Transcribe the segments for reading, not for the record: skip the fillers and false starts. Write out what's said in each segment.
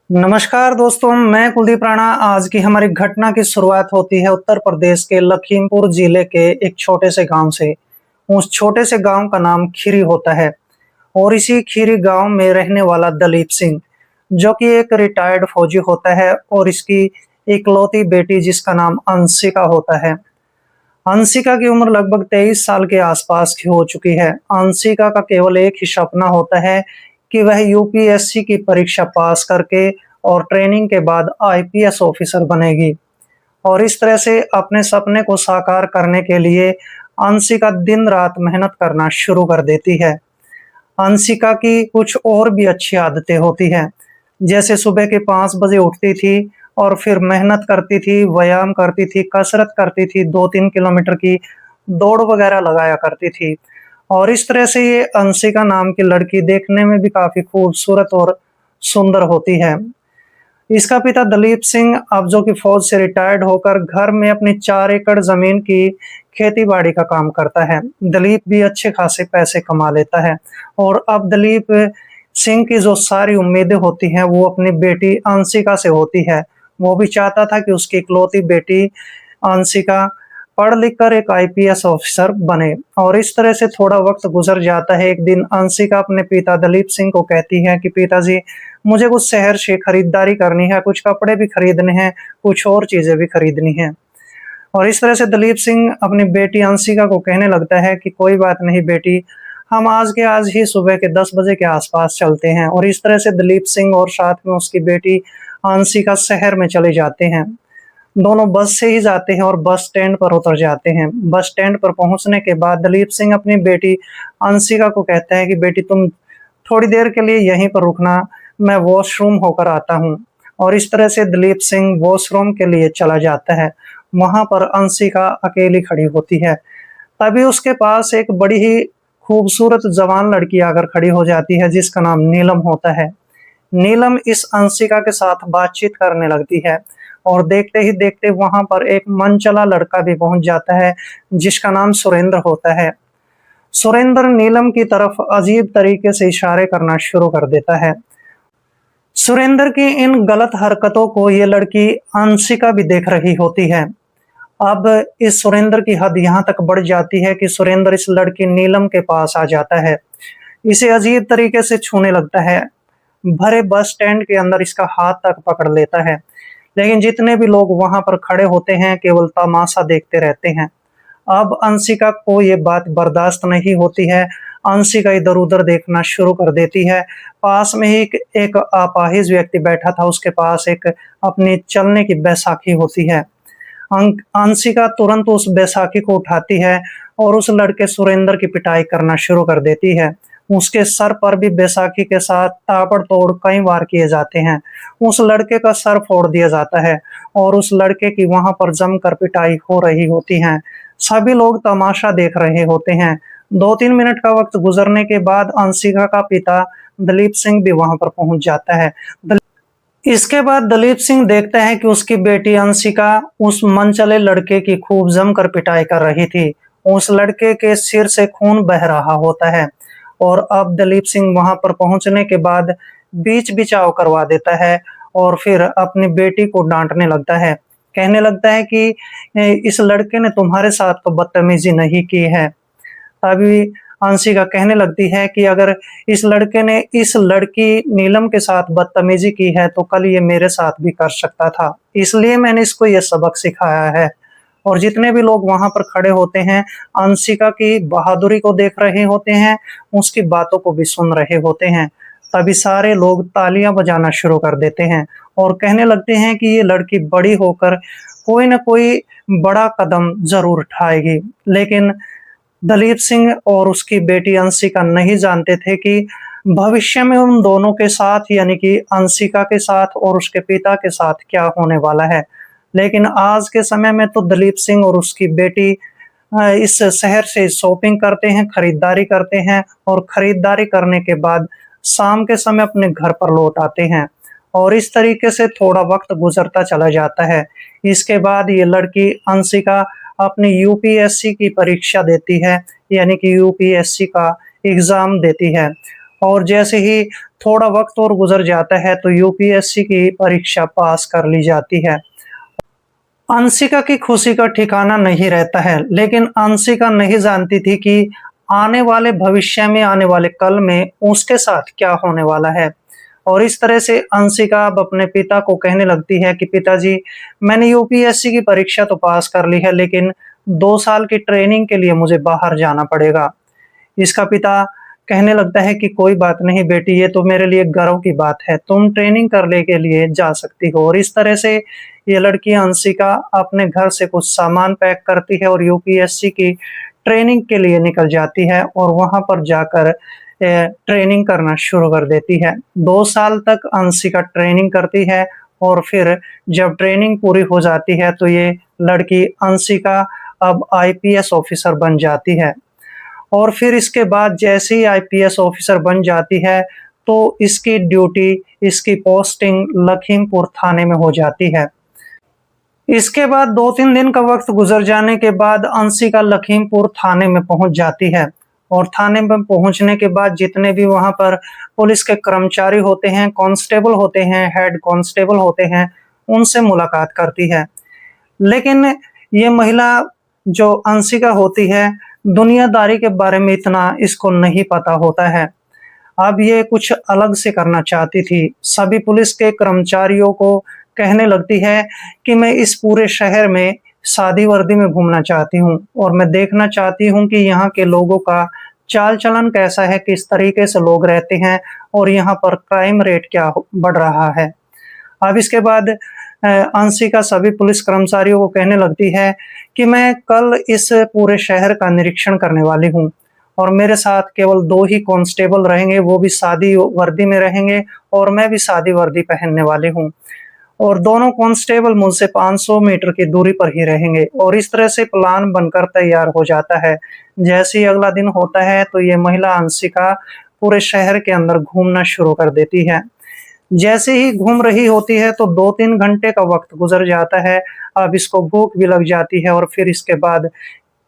नमस्कार दोस्तों, मैं कुलदीप राणा। आज की हमारी घटना की शुरुआत होती है उत्तर प्रदेश के लखीमपुर जिले के एक छोटे से गांव से। उस छोटे से गांव का नाम खीरी होता है और इसी खीरी गांव में रहने वाला दलीप सिंह, जो कि एक रिटायर्ड फौजी होता है और इसकी इकलौती बेटी जिसका नाम अंशिका होता है। अंशिका की उम्र लगभग 23 साल के आसपास की हो चुकी है। अंशिका का केवल एक ही सपना होता है कि वह यूपीएससी की परीक्षा पास करके और ट्रेनिंग के बाद आईपीएस ऑफिसर बनेगी। और इस तरह से अपने सपने को साकार करने के लिए अंशिका दिन रात मेहनत करना शुरू कर देती है। अंशिका की कुछ और भी अच्छी आदतें होती हैं, जैसे सुबह के 5 बजे उठती थी और फिर मेहनत करती थी, व्यायाम करती थी, कसरत करती थी, 2-3 किलोमीटर की दौड़ वगैरह लगाया करती थी। और इस तरह से ये अंशिका नाम की लड़की देखने में भी काफी खूबसूरत और सुंदर होती है। इसका पिता दलीप सिंह, अब जो कि फौज से रिटायर्ड होकर घर में अपनी 4 एकड़ जमीन की खेती बाड़ी का काम करता है। दलीप भी अच्छे खासे पैसे कमा लेता है और अब दलीप सिंह की जो सारी उम्मीदें होती हैं वो अपनी बेटी अंशिका से होती है। वो भी चाहता था कि उसकी इकलौती बेटी अंशिका पढ़ लिख कर एक आईपीएस ऑफिसर बने। और इस तरह से थोड़ा वक्त गुजर जाता है। एक दिन अंशिका अपने पिता दलीप सिंह को कहती है कि पिताजी, मुझे कुछ शहर से खरीदारी करनी है, कुछ कपड़े भी खरीदने हैं, कुछ और चीजें भी खरीदनी हैं। और इस तरह से दलीप सिंह अपनी बेटी अंशिका को कहने लगता है कि कोई बात नहीं बेटी, हम आज के आज ही सुबह के 10 बजे के आसपास चलते हैं। और इस तरह से दलीप सिंह और साथ में उसकी बेटी अंशिका शहर में चले जाते हैं। दोनों बस से ही जाते हैं और बस स्टैंड पर उतर जाते हैं। बस स्टैंड पर पहुंचने के बाद दलीप सिंह अपनी बेटी अंशिका को कहते हैं कि बेटी, तुम थोड़ी देर के लिए यहीं पर रुकना, मैं वॉशरूम होकर आता हूँ। और इस तरह से दलीप सिंह वॉशरूम के लिए चला जाता है। वहां पर अंशिका अकेली खड़ी होती है। तभी उसके पास एक बड़ी ही खूबसूरत जवान लड़की आकर खड़ी हो जाती है जिसका नाम नीलम होता है। नीलम इस अंशिका के साथ बातचीत करने लगती है और देखते ही देखते वहां पर एक मनचला लड़का भी पहुंच जाता है जिसका नाम सुरेंद्र होता है। सुरेंद्र नीलम की तरफ अजीब तरीके से इशारे करना शुरू कर देता है। सुरेंद्र की इन गलत हरकतों को ये लड़की अंशिका भी देख रही होती है। अब इस सुरेंद्र की हद यहाँ तक बढ़ जाती है कि सुरेंद्र इस लड़की नीलम के पास आ जाता है, इसे अजीब तरीके से छूने लगता है। भरे बस स्टैंड के अंदर इसका हाथ तक पकड़ लेता है, लेकिन जितने भी लोग वहां पर खड़े होते हैं केवल तमाशा देखते रहते हैं। अब अंशिका को ये बात बर्दाश्त नहीं होती है। अंशिका इधर उधर देखना शुरू कर देती है। पास में ही एक अपाहिज व्यक्ति बैठा था, उसके पास एक अपनी चलने की बैसाखी होती है। अंशिका तुरंत उस बैसाखी को उठाती है और उस लड़के सुरेंद्र की पिटाई करना शुरू कर देती है। उसके सर पर भी बैसाखी के साथ ताबड़तोड़ कई वार किए जाते हैं। उस लड़के का सर फोड़ दिया जाता है और उस लड़के की वहां पर जमकर पिटाई हो रही होती है। सभी लोग तमाशा देख रहे होते हैं। 2-3 मिनट का वक्त गुजरने के बाद अंशिका का पिता दलीप सिंह भी वहां पर पहुंच जाता है। इसके बाद दलीप सिंह देखता है कि उसकी बेटी अंशिका उस मनचले लड़के की खूब जमकर पिटाई कर रही थी। उस लड़के के सिर से खून बह रहा होता है और अब दलीप सिंह वहां पर पहुंचने के बाद बीच बिचाव करवा देता है और फिर अपनी बेटी को डांटने लगता है। कहने लगता है कि इस लड़के ने तुम्हारे साथ तो बदतमीजी नहीं की है। तभी अंशिका कहने लगती है कि अगर इस लड़के ने इस लड़की नीलम के साथ बदतमीजी की है तो कल ये मेरे साथ भी कर सकता था, इसलिए मैंने इसको ये सबक सिखाया है। और जितने भी लोग वहां पर खड़े होते हैं अंशिका की बहादुरी को देख रहे होते हैं, उसकी बातों को भी सुन रहे होते हैं। तभी सारे लोग तालियां बजाना शुरू कर देते हैं और कहने लगते हैं कि ये लड़की बड़ी होकर कोई ना कोई बड़ा कदम जरूर उठाएगी। लेकिन दलीप सिंह और उसकी बेटी अंशिका नहीं जानते थे कि भविष्य में उन दोनों के साथ, यानी कि अंशिका के साथ और उसके पिता के साथ क्या होने वाला है। लेकिन आज के समय में तो दलीप सिंह और उसकी बेटी इस शहर से शॉपिंग करते हैं, खरीदारी करते हैं और खरीदारी करने के बाद शाम के समय अपने घर पर लौट आते हैं। और इस तरीके से थोड़ा वक्त गुजरता चला जाता है। इसके बाद ये लड़की अंशिका अपनी यूपीएससी की परीक्षा देती है, यानी कि यूपीएससी का एग्जाम देती है। और जैसे ही थोड़ा वक्त और गुजर जाता है तो यूपीएससी की परीक्षा पास कर ली जाती है। अंशिका की खुशी का ठिकाना नहीं रहता है, लेकिन अंशिका नहीं जानती थी कि आने वाले भविष्य में, आने वाले कल में उसके साथ क्या होने वाला है। और इस तरह से अंशिका अब अपने पिता को कहने लगती है कि पिताजी, मैंने यूपीएससी की परीक्षा तो पास कर ली है, लेकिन 2 साल की ट्रेनिंग के लिए मुझे बाहर जाना पड़ेगा। इसका पिता कहने लगता है कि कोई बात नहीं बेटी, ये तो मेरे लिए गर्व की बात है, तुम ट्रेनिंग करने के लिए जा सकती हो। और इस तरह से ये लड़की अंशिका अपने घर से कुछ सामान पैक करती है और यूपीएससी की ट्रेनिंग के लिए निकल जाती है और वहां पर जाकर ट्रेनिंग करना शुरू कर देती है। 2 साल तक अंशिका ट्रेनिंग करती है और फिर जब ट्रेनिंग पूरी हो जाती है तो ये लड़की अंशिका अब आईपीएस ऑफिसर बन जाती है। और फिर इसके बाद जैसे ही आईपीएस ऑफिसर बन जाती है तो इसकी ड्यूटी, इसकी पोस्टिंग लखीमपुर थाने में हो जाती है। इसके बाद 2-3 दिन का वक्त गुजर जाने के बाद अंशिका लखीमपुर थाने में पहुंच जाती है और थाने में पहुंचने के बाद जितने भी वहां पर पुलिस के कर्मचारी होते हैं, कांस्टेबल होते हैं, हेड कांस्टेबल होते हैं, उनसे मुलाकात करती है। लेकिन ये महिला जो अंशिका होती है, दुनियादारी के बारे में इतना इसको नहीं पता होता है। अब ये कुछ अलग से करना चाहती थी। सभी पुलिस के कर्मचारियों को कहने लगती है कि मैं इस पूरे शहर में सादी वर्दी में घूमना चाहती हूँ और मैं देखना चाहती हूँ कि यहाँ के लोगों का चाल चलन कैसा है, किस तरीके से लोग रहते हैं और यहाँ पर क्राइम रेट क्या बढ़ रहा है। अब इसके बाद अंशिका सभी पुलिस कर्मचारियों को कहने लगती है कि मैं कल इस पूरे शहर का निरीक्षण करने वाली हूँ और मेरे साथ केवल 2 ही कांस्टेबल रहेंगे, वो भी सादी वर्दी में रहेंगे और मैं भी सादी वर्दी पहनने वाली हूँ और दोनों कांस्टेबल मुझसे 500 मीटर की दूरी पर ही रहेंगे। और इस तरह से प्लान बनकर तैयार हो जाता है। जैसे ही अगला दिन होता है तो ये महिला अंशिका पूरे शहर के अंदर घूमना शुरू कर देती है। जैसे ही घूम रही होती है तो 2-3 घंटे का वक्त गुजर जाता है। अब इसको भूख भी लग जाती है और फिर इसके बाद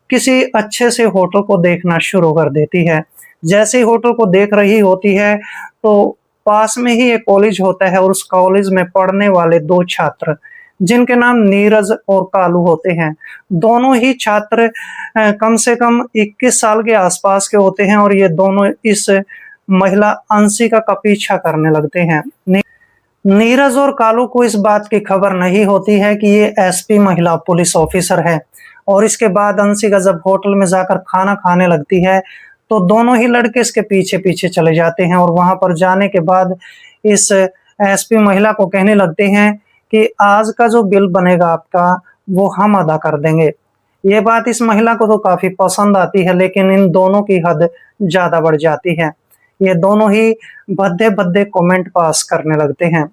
किसी अच्छे से होटल को देखना शुरू कर देती है। जैसे ही होटल को देख रही होती है तो पास में ही एक कॉलेज होता है और उस कॉलेज में पढ़ने वाले 2 छात्र, जिनके नाम नीरज और कालू होते हैं, दोनों ही छात्र कम से कम 21 साल के आसपास के होते हैं और ये दोनों इस महिला अंशिका का पीछा करने लगते हैं। नीरज और कालू को इस बात की खबर नहीं होती है कि ये एसपी महिला पुलिस ऑफिसर है। और इसके बाद अंशिका जब होटल में जाकर खाना खाने लगती है तो दोनों ही लड़के इसके पीछे पीछे चले जाते हैं और वहां पर जाने के बाद इस एसपी महिला को कहने लगते हैं कि आज का जो बिल बनेगा आपका वो हम अदा कर देंगे। ये बात इस महिला को तो काफी पसंद आती है, लेकिन इन दोनों की हद ज्यादा बढ़ जाती है। ये दोनों ही भद्दे भद्दे कमेंट पास करने लगते हैं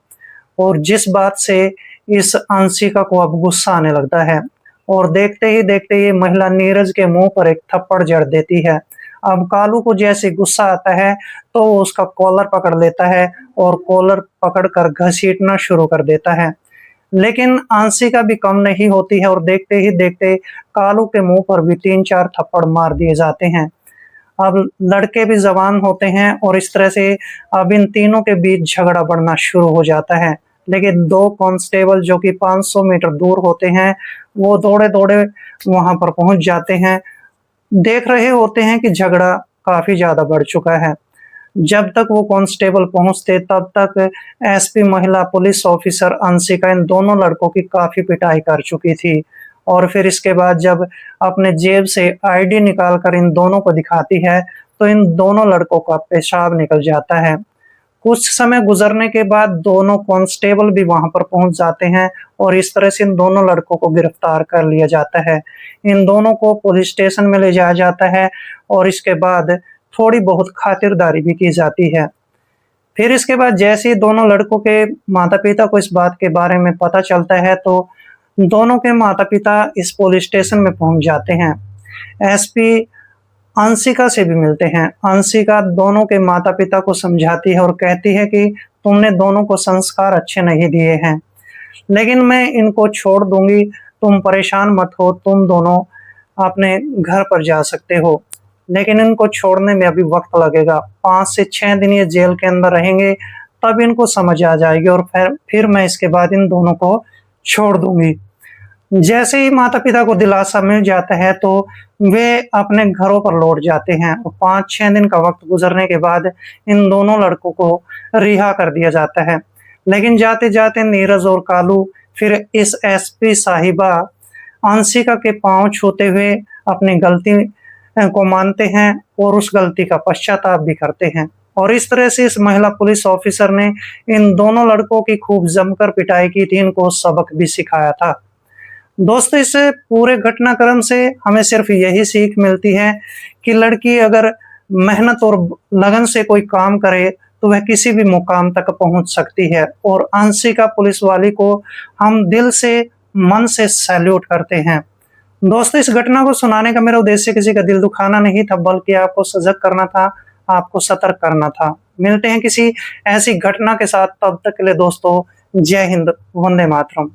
और जिस बात से इस अंशिका को अब गुस्सा आने लगता है और देखते ही देखते ये महिला नीरज के मुंह पर एक थप्पड़ जड़ देती है। अब कालू को जैसे गुस्सा आता है तो वो उसका कॉलर पकड़ लेता है और कॉलर पकड़कर घसीटना शुरू कर देता है। लेकिन अंशिका भी कम नहीं होती है और देखते ही देखते कालू के मुंह पर भी 3-4 थप्पड़ मार दिए जाते हैं। अब लड़के भी जवान होते हैं और इस तरह से अब इन तीनों के बीच झगड़ा बढ़ना शुरू हो जाता है। लेकिन 2 कांस्टेबल जो कि 500 मीटर दूर होते हैं, वो दौड़े दौड़े वहां पर पहुंच जाते हैं। देख रहे होते हैं कि झगड़ा काफी ज्यादा बढ़ चुका है। जब तक वो कांस्टेबल पहुंचते तब तक एसपी महिला पुलिस ऑफिसर अंशिका इन दोनों लड़कों की काफी पिटाई कर चुकी थी। और फिर इसके बाद जब अपने जेब से आईडी निकालकर इन दोनों को दिखाती है तो इन दोनों लड़कों का पेशाब निकल जाता है। कुछ समय गुजरने के बाद दोनों कांस्टेबल भी वहां पर पहुंच जाते हैं और इस तरह से इन दोनों लड़कों को गिरफ्तार कर लिया जाता है। इन दोनों को पुलिस स्टेशन में ले जाया जाता है और इसके बाद थोड़ी बहुत खातिरदारी भी की जाती है। फिर इसके बाद जैसे ही दोनों लड़कों के माता पिता को इस बात के बारे में पता चलता है तो दोनों के माता पिता इस पुलिस स्टेशन में पहुंच जाते हैं। एसपी अंशिका से भी मिलते हैं। अंशिका दोनों के माता पिता को समझाती है और कहती है कि तुमने दोनों को संस्कार अच्छे नहीं दिए हैं, लेकिन मैं इनको छोड़ दूंगी, तुम परेशान मत हो, तुम दोनों अपने घर पर जा सकते हो। लेकिन इनको छोड़ने में अभी वक्त लगेगा। 5 से 6 दिन ये जेल के अंदर रहेंगे, तब इनको समझ आ जाएगी और फिर मैं इसके बाद इन दोनों को छोड़ दूंगी। जैसे ही माता-पिता को दिलासा मिल जाता है तो वे अपने घरों पर लौट जाते हैं और 5-6 दिन का वक्त गुजरने के बाद इन दोनों लड़कों को रिहा कर दिया जाता है। लेकिन जाते-जाते नीरज और कालू फिर इस एसपी साहिबा अंशिका के पाँव छूते हुए अपनी गलती को मानते हैं और उस गलती का पश्चाताप भी करते हैं। और इस तरह से इस महिला पुलिस ऑफिसर ने इन दोनों लड़कों की खूब जमकर पिटाई की थी, इनको सबक भी सिखाया था। दोस्तों, इस पूरे घटनाक्रम से हमें सिर्फ यही सीख मिलती है कि लड़की अगर मेहनत और लगन से कोई काम करे तो वह किसी भी मुकाम तक पहुंच सकती है। और अंशिका पुलिस वाली को हम दिल से, मन से सैल्यूट करते हैं। दोस्तों, इस घटना को सुनाने का मेरा उद्देश्य किसी का दिल दुखाना नहीं था, बल्कि आपको सजग करना था, आपको सतर्क करना था। मिलते हैं किसी ऐसी घटना के साथ, तब तक के लिए दोस्तों जय हिंद, वंदे मातरम।